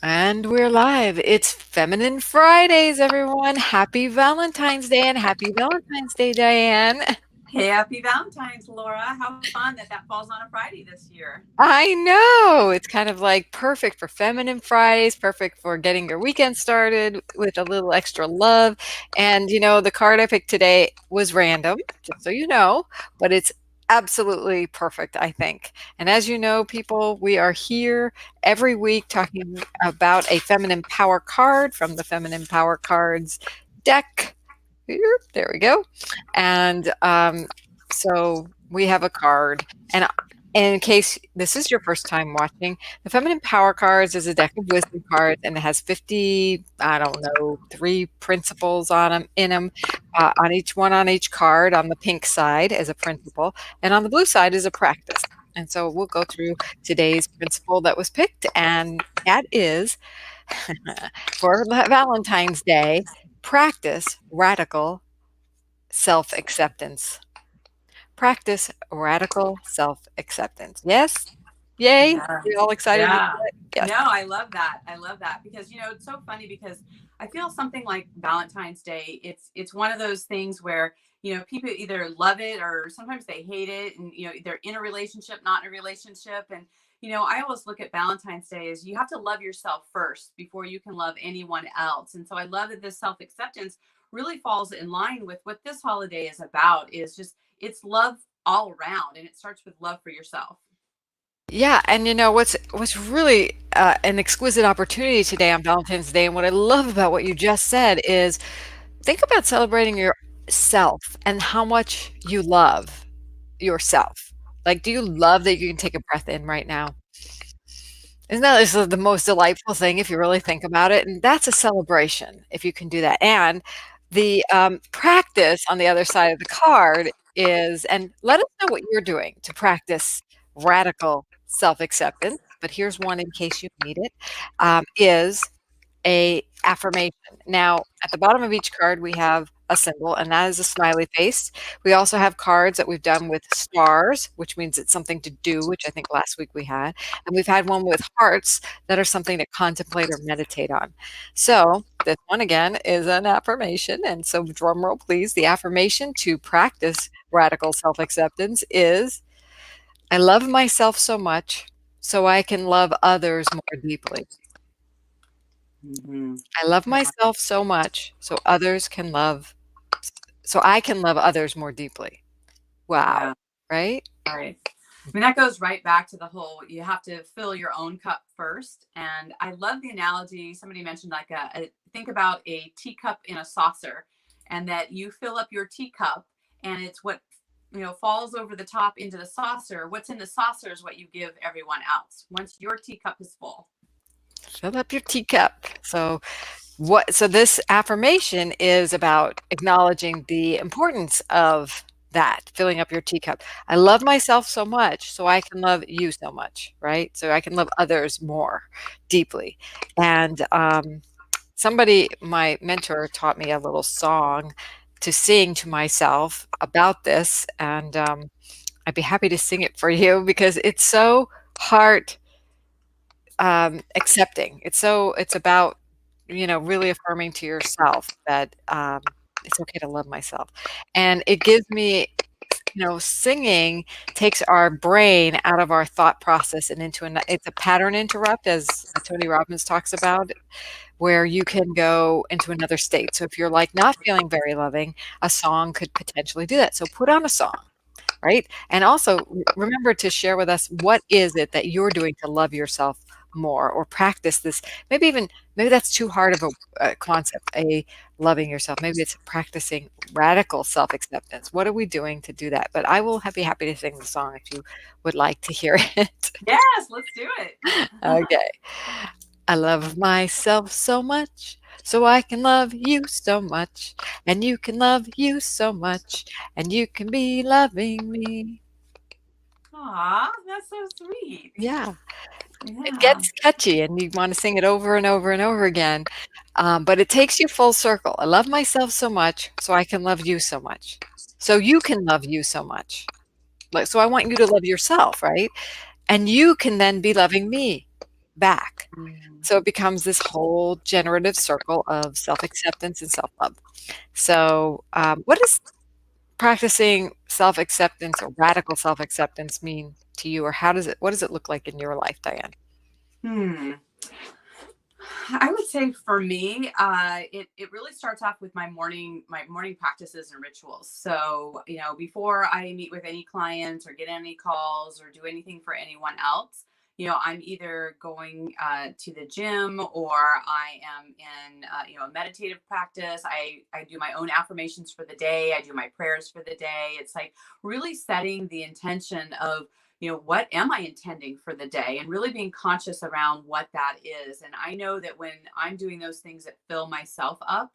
And we're live. It's Feminine Fridays, everyone. Happy Valentine's Day and happy Valentine's Day, Diane. Happy Valentine's, Laura. How fun that that falls on a Friday this year. I know. It's kind of like perfect for Feminine Fridays, perfect for getting your weekend started with a little extra love. And, the card I picked today was random, just so you know, but it's absolutely perfect, I think. And as you know, people, we are here every week talking about a feminine power card from the Feminine Power Cards deck. Here, there we go. And so we have a card. And in case this is your first time watching, the Feminine Power Cards is a deck of wisdom cards, and it has 50, I don't know, 3 principles on them in them, on each one on each card. On the pink side is a principle, and on the blue side is a practice. And so we'll go through today's principle that was picked, and that is for Valentine's Day, practice radical self-acceptance. Practice radical self-acceptance. Yes? Yay? Yeah. We all excited about Yeah. it? Yes. No, I love that. I love that because it's so funny because I feel something like Valentine's Day, it's one of those things where, people either love it or sometimes they hate it and they're in a relationship, not in a relationship and I always look at Valentine's Day as you have to love yourself first before you can love anyone else. And so I love that this self-acceptance really falls in line with what this holiday is about is just it's love all around and it starts with love for yourself. Yeah, and what's really an exquisite opportunity today on Valentine's Day, and what I love about what you just said is think about celebrating yourself and how much you love yourself. Like, do you love that you can take a breath in right now? Isn't that just the most delightful thing if you really think about it? And that's a celebration if you can do that. And the practice on the other side of the card is, and let us know what you're doing to practice radical self-acceptance. But here's one in case you need it, is a affirmation. Now, at the bottom of each card, we have a symbol, and that is a smiley face. We also have cards that we've done with stars, which means it's something to do, which I think last week we had. And we've had one with hearts that are something to contemplate or meditate on. So this one again is an affirmation. And so drum roll, please. The affirmation to practice radical self-acceptance is, I love myself so much so I can love others more deeply. Mm-hmm. I love myself so much so I can love others more deeply. Wow, Yeah. right? Right. I mean, that goes right back to the whole you have to fill your own cup first. And I love the analogy. Somebody mentioned like think about a teacup in a saucer and that you fill up your teacup and it's what falls over the top into the saucer. What's in the saucer is what you give everyone else once your teacup is full. Fill up your teacup. So this affirmation is about acknowledging the importance of that, filling up your teacup. I love myself so much so I can love you so much, right? So I can love others more deeply. And my mentor taught me a little song to sing to myself about this, and I'd be happy to sing it for you because it's so heart accepting. It's about really affirming to yourself that it's okay to love myself, and it gives me singing takes our brain out of our thought process and it's a pattern interrupt, as Tony Robbins talks about, where you can go into another state. So if you're like not feeling very loving, a song could potentially do that. So put on a song, right? And also remember to share with us what is it that you're doing to love yourself more, or practice this. Maybe that's too hard of a concept, a loving yourself. Maybe it's practicing radical self-acceptance. What are we doing to do that? But I will be happy to sing the song if you would like to hear it. Yes, let's do it. Okay. I love myself so much, so I can love you so much, and you can love you so much, and you can be loving me. Aw, that's so sweet. Yeah, it Yeah. gets catchy, and you want to sing it over and over and over again, but it takes you full circle. I love myself so much, so I can love you so much, so you can love you so much. Like, so I want you to love yourself, right? And you can then be loving me back. Mm. So it becomes this whole generative circle of self-acceptance and self-love. So, what does practicing self-acceptance or radical self-acceptance mean to you, or what does it look like in your life, Diane? Hmm. I would say for me, it really starts off with my morning practices and rituals. So before I meet with any clients or get any calls or do anything for anyone else, I'm either going to the gym or I am in a meditative practice. I do my own affirmations for the day. I do my prayers for the day. It's like really setting the intention of what am I intending for the day and really being conscious around what that is. And I know that when I'm doing those things that fill myself up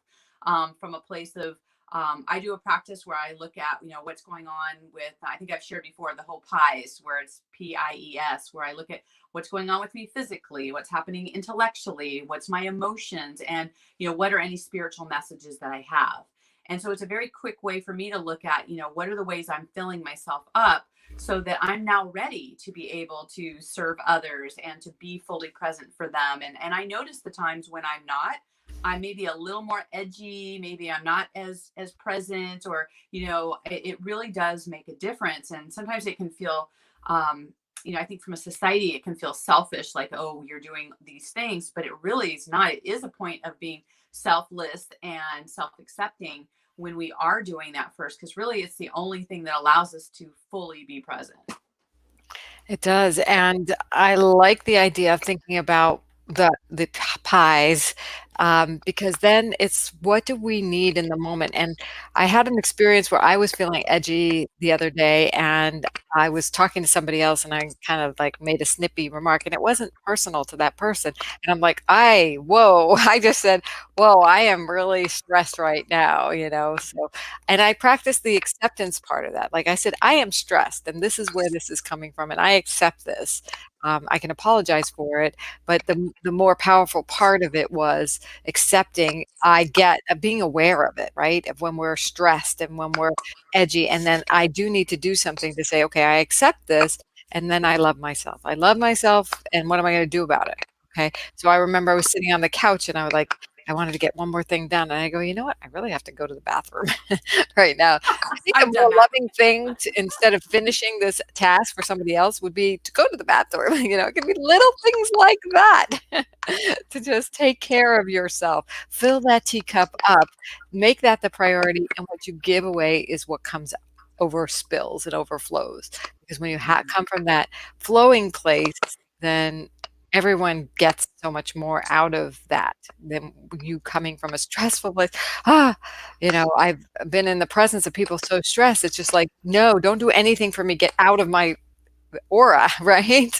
from a place of, I do a practice where I look at, what's going on with, I think I've shared before, the whole pies, where it's PIES, where I look at what's going on with me physically, what's happening intellectually, what's my emotions, and, what are any spiritual messages that I have. And so it's a very quick way for me to look at, what are the ways I'm filling myself up so that I'm now ready to be able to serve others and to be fully present for them. And I notice the times when I'm not, I'm maybe a little more edgy, maybe I'm not as present, or it really does make a difference. And sometimes it can feel I think from a society it can feel selfish, like, oh, you're doing these things, but it really is not. It is a point of being selfless and self-accepting when we are doing that first, because really it's the only thing that allows us to fully be present. It does, and I like the idea of thinking about the pies, because then it's what do we need in the moment, and I had an experience where I was feeling edgy the other day, and I was talking to somebody else, and I kind of, like, made a snippy remark, and it wasn't personal to that person, and I'm like, "I whoa," I just said, "Whoa, I am really stressed right now," so and I practiced the acceptance part of that. Like I said, I am stressed, and this is where this is coming from, and I accept this. I can apologize for it, but the more powerful part of it was accepting. I get being aware of it, right? Of when we're stressed and when we're edgy, and then I do need to do something to say, okay, I accept this, and then I love myself. I love myself, and what am I going to do about it? Okay. So I remember I was sitting on the couch, and I was like, I wanted to get one more thing done, and I go, you know what? I really have to go to the bathroom. Right now. I think a I've done more that. loving thing to instead of finishing this task for somebody else would be to go to the bathroom, it could be little things like that to just take care of yourself. Fill that teacup up, make that the priority, and what you give away is what comes over spills and overflows. Because when you come from that flowing place, then everyone gets so much more out of that than you coming from a stressful place. Ah, I've been in the presence of people so stressed, it's just like, "No, don't do anything for me, get out of my aura," right?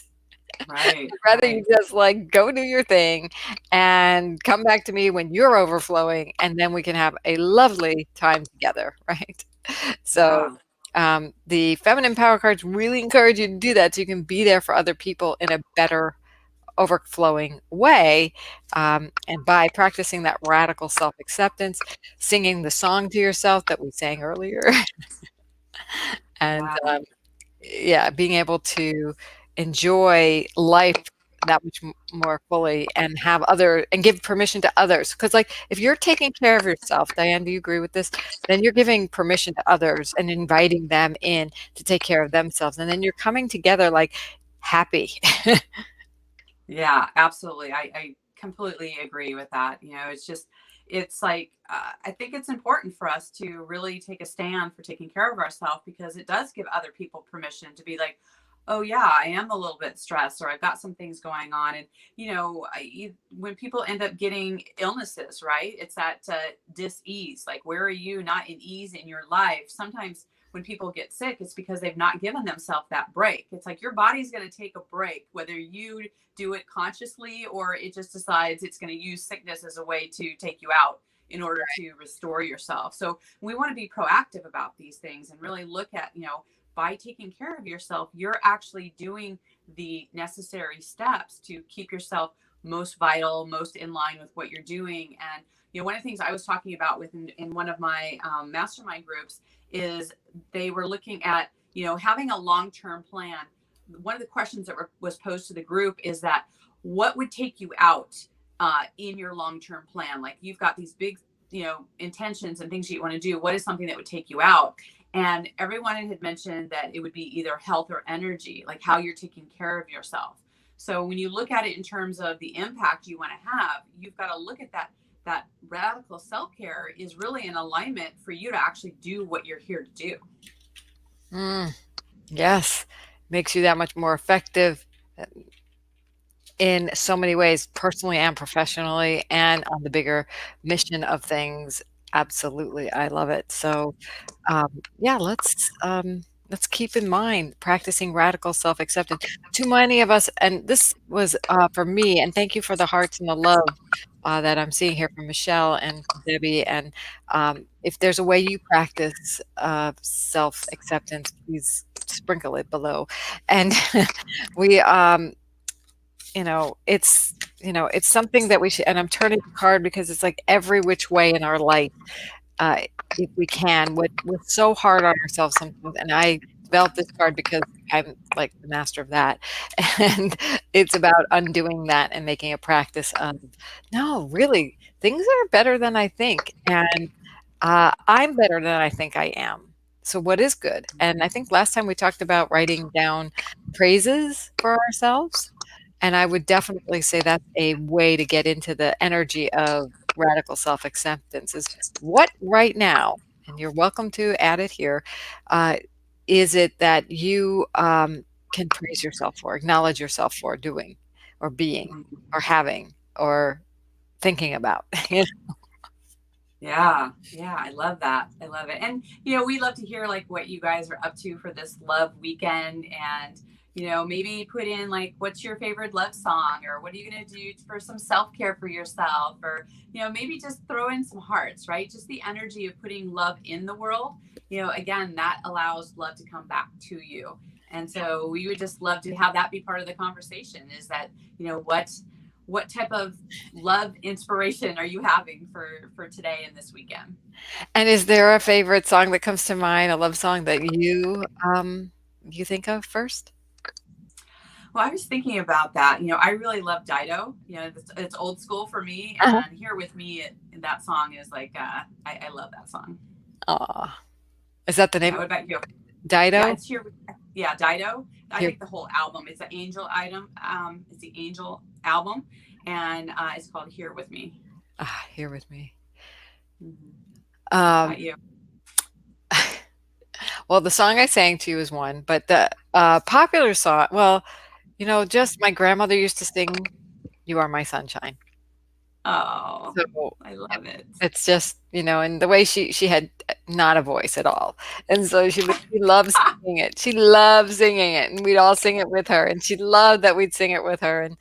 Right, I'd rather you right. just, like, go do your thing and come back to me when you're overflowing, and then we can have a lovely time together, right? So, Yeah. the feminine power cards really encourage you to do that so you can be there for other people in a better overflowing way, and by practicing that radical self-acceptance, singing the song to yourself that we sang earlier, and, Yeah. yeah, being able to enjoy life that much more fully and have other and give permission to others. Because, like, if you're taking care of yourself, Diane, do you agree with this? Then you're giving permission to others and inviting them in to take care of themselves, and then you're coming together, like, happy. Yeah, absolutely. I completely agree with that. It's like, I think it's important for us to really take a stand for taking care of ourselves, because it does give other people permission to be like, oh, yeah, I am a little bit stressed, or I've got some things going on. And, when people end up getting illnesses, right? It's that dis ease. Like, where are you not in ease in your life? Sometimes when people get sick, it's because they've not given themselves that break. It's like your body's going to take a break, whether you do it consciously or it just decides it's going to use sickness as a way to take you out in order to restore yourself. So we want to be proactive about these things and really look at, by taking care of yourself, you're actually doing the necessary steps to keep yourself most vital, most in line with what you're doing. And, one of the things I was talking about in one of my mastermind groups is they were looking at, having a long term plan. One of the questions that was posed to the group is that, what would take you out in your long-term plan? Like you've got these big, intentions and things that you want to do. What is something that would take you out? And everyone had mentioned that it would be either health or energy, like how you're taking care of yourself. So when you look at it in terms of the impact you want to have, you've got to look at that radical self-care is really in alignment for you to actually do what you're here to do. Mm, yes. Makes you that much more effective in so many ways, personally and professionally, and on the bigger mission of things. Absolutely. I love it. So, yeah, let's keep in mind practicing radical self-acceptance. Too many of us, and this was for me, and thank you for the hearts and the love that I'm seeing here from Michelle and Debbie. And if there's a way you practice self-acceptance, please sprinkle it below. And we, it's something that we should. And I'm turning the card because it's like every which way in our life, uh, if we can. We're so hard on ourselves sometimes, and I developed this card because I'm like the master of that, and it's about undoing that and making a practice of, no, really, things are better than I think, and I'm better than I think I am. So what is good? And I think last time we talked about writing down praises for ourselves, and I would definitely say that's a way to get into the energy of radical self-acceptance is what right now, and you're welcome to add it here, uh, is it that you can praise yourself for, acknowledge yourself for doing or being or having or thinking about? Yeah, yeah, I love that. I love it. And we love to hear like what you guys are up to for this love weekend, and maybe put in like what's your favorite love song, or what are you going to do for some self-care for yourself, or maybe just throw in some hearts, right? Just the energy of putting love in the world. Again, that allows love to come back to you. And so we would just love to have that be part of the conversation, is that, what type of love inspiration are you having for today and this weekend? And is there a favorite song that comes to mind, a love song that you think of first? Well, I was thinking about that. I really love Dido. It's old school for me, Uh-huh. and Here With Me, that song is like, I love that song. Aw. Is that the name Yeah, of what about you? Yeah, Dido? it's Yeah, Dido. I Here think the whole album. It's the Angel item. It's the Angel album, and it's called Here With Me. here with me. Mm-hmm. What Um, about you? well, the song I sang to you is one, but the popular song, well, just my grandmother used to sing "You Are My Sunshine." Oh, So I love it. it's just, and the way she had not a voice at all, and so she loves singing it. She loved singing it, and we'd all sing it with her, and she loved that we'd sing it with her, and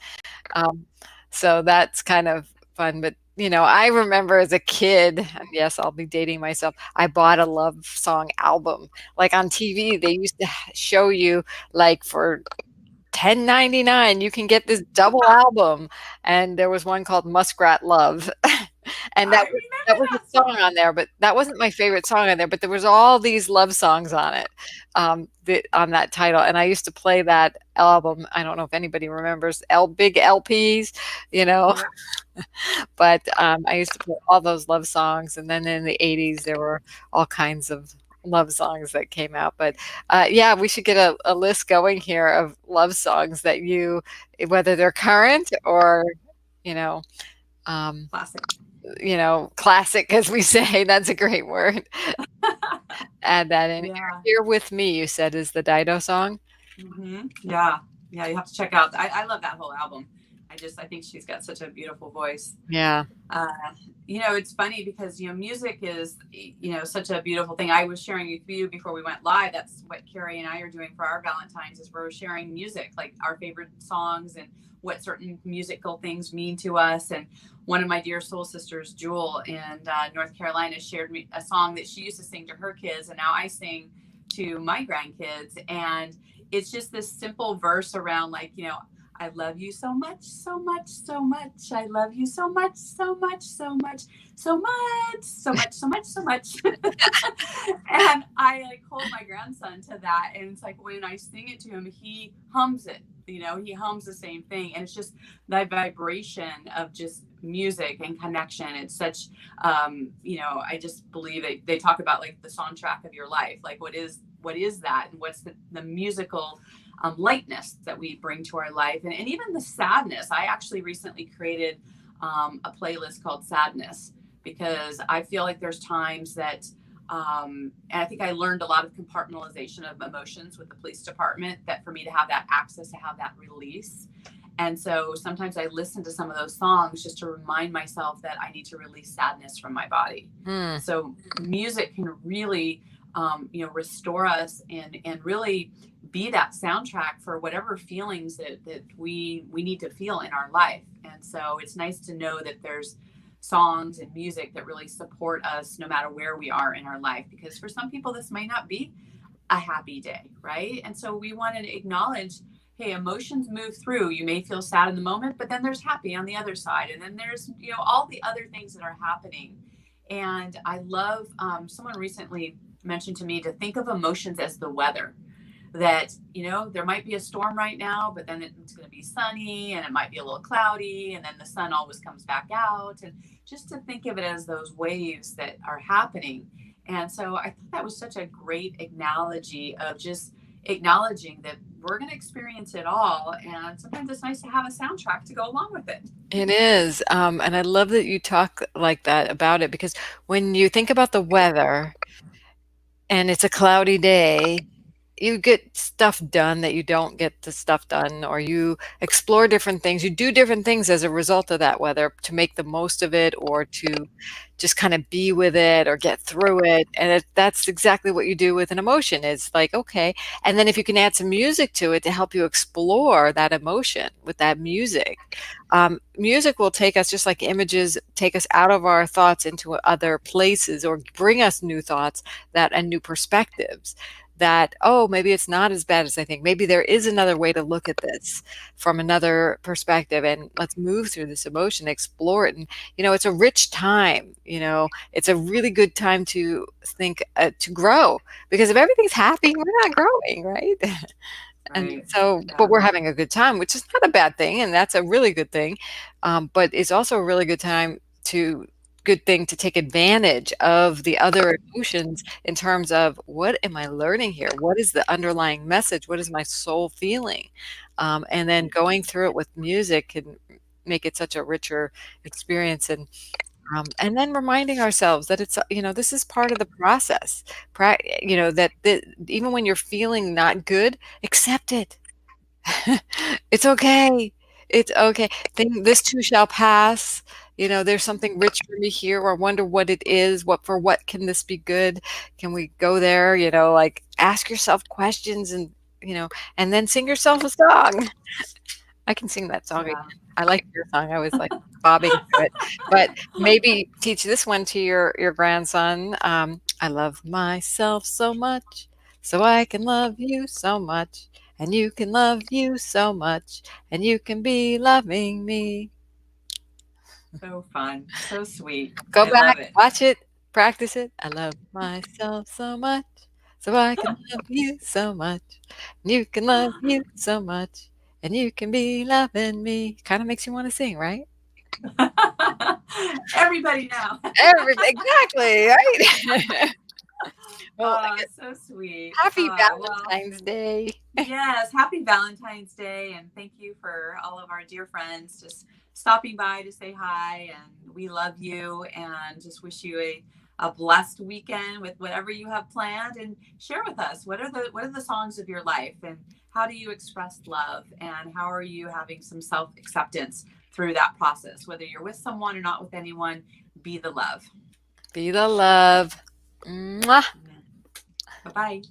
Um, so that's kind of fun. But, I remember as a kid, and yes, I'll be dating myself, I bought a love song album. Like on TV, they used to show you, like, for 10.99, you can get this double album. And there was one called Muskrat Love. And I that remember was a that song song. on there, but that wasn't my favorite song on there. But there was all these love songs on it, on that title. And I used to play that album. I don't know if anybody remembers big LPs, you know, Yeah. but I used to play all those love songs. And then in the 80s, there were all kinds of love songs that came out. But yeah, we should get a list going here of love songs that whether they're current or, you know, um, Classic. classic, as we say. That's a great word. Add that in. Yeah. Here with Me, you said, is the Dido song. Yeah. Yeah. You have to check out. I love that whole album. I think she's got such a beautiful voice. Yeah. Uh, it's funny because, music is, such a beautiful thing. I was sharing with you before we went live. That's what Carrie and I are doing for our Valentine's, is we're sharing music, like our favorite songs and what certain musical things mean to us. And one of my dear soul sisters, Jewel in North Carolina, shared me a song that she used to sing to her kids, and now I sing to my grandkids. And it's just this simple verse around, like, I love you so much, so much, so much. I love you so much, so much, so much, so much, so much, so much, so much. And I like hold my grandson to that. And it's like when I sing it to him, he hums it. You know, he hums the same thing. And it's just that vibration of just music and connection. It's such, I just believe they talk about like the soundtrack of your life. Like what is that? And what's the musical lightness that we bring to our life, and even the sadness. I actually recently created a playlist called Sadness because I feel like there's times that, and I think I learned a lot of compartmentalization of emotions with the police department, that for me to have that access, to have that release. And so sometimes I listen to some of those songs just to remind myself that I need to release sadness from my body. Hmm. So music can really, restore us and really be that soundtrack for whatever feelings that we need to feel in our life. And so it's nice to know that there's songs and music that really support us no matter where we are in our life, because for some people this might not be a happy day, right? And so we want to acknowledge, hey, emotions move through. You may feel sad in the moment, but then there's happy on the other side, and then there's all the other things that are happening. And I love, someone recently mentioned to me to think of emotions as the weather, that there might be a storm right now, but then it's going to be sunny, and it might be a little cloudy, and then the sun always comes back out, and just to think of it as those waves that are happening. And so I thought that was such a great analogy of just acknowledging that we're going to experience it all, and sometimes it's nice to have a soundtrack to go along with it. It is, and I love that you talk like that about it because when you think about the weather and it's a cloudy day, you get stuff done that you don't get the stuff done, or you explore different things. You do different things as a result of that, whether to make the most of it or to just kind of be with it or get through it. And that's exactly what you do with an emotion. It's like, okay. And then if you can add some music to it to help you explore that emotion with that music, music will take us, just like images, take us out of our thoughts into other places or bring us new thoughts that and new perspectives that, oh, maybe it's not as bad as I think. Maybe there is another way to look at this from another perspective, and let's move through this emotion, explore it. And, it's a rich time, it's a really good time to think, to grow, because if everything's happy, we're not growing, right? And Right. so, but Yeah. we're having a good time, which is not a bad thing, and that's a really good thing. But it's also a really good thing to take advantage of the other emotions in terms of what am I learning here? What is the underlying message? What is my soul feeling? And then going through it with music can make it such a richer experience. And then reminding ourselves that it's, this is part of the process. That even when you're feeling not good, accept it. It's okay. It's okay. Think this too shall pass. There's something rich for me here, or I wonder what it is. For what can this be good? Can we go there? Like ask yourself questions and then sing yourself a song. I can sing that song again. Yeah. I like your song. I was like bobbing to it. But maybe teach this one to your grandson. I love myself so much, so I can love you so much, and you can love you so much, and you can be loving me. So fun. So sweet. Go I love back, it. watch it, practice it. I love myself so much, so I can love you so much, and you can love you so much, and you can be loving me. Kind of makes you want to sing, right? Everybody now. Exactly, right? Well, I guess So sweet. happy Well, Valentine's Day. yes, happy Valentine's Day. And thank you for all of our dear friends just stopping by to say hi. And we love you and just wish you a blessed weekend with whatever you have planned, and share with us what are the songs of your life, and how do you express love, and how are you having some self-acceptance through that process, whether you're with someone or not with anyone. Be the love. Be the love. Mwah. Bye bye.